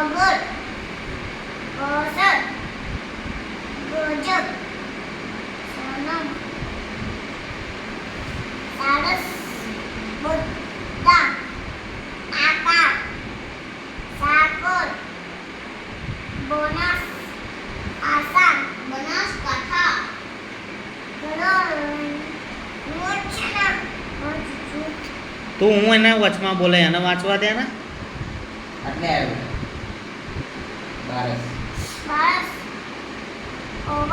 ગોગોલ, ગોસર, ગોજબ, સોનમ, સારસ, બુદ્ધા, આકાર, સાકોર, બોનસ, આસામ, બનાસકાંઠા, તું હું એના વચમાં બોલે એને વાંચવા દે ને. એટલે આવ્યું બારસ. બારસ, ઓવા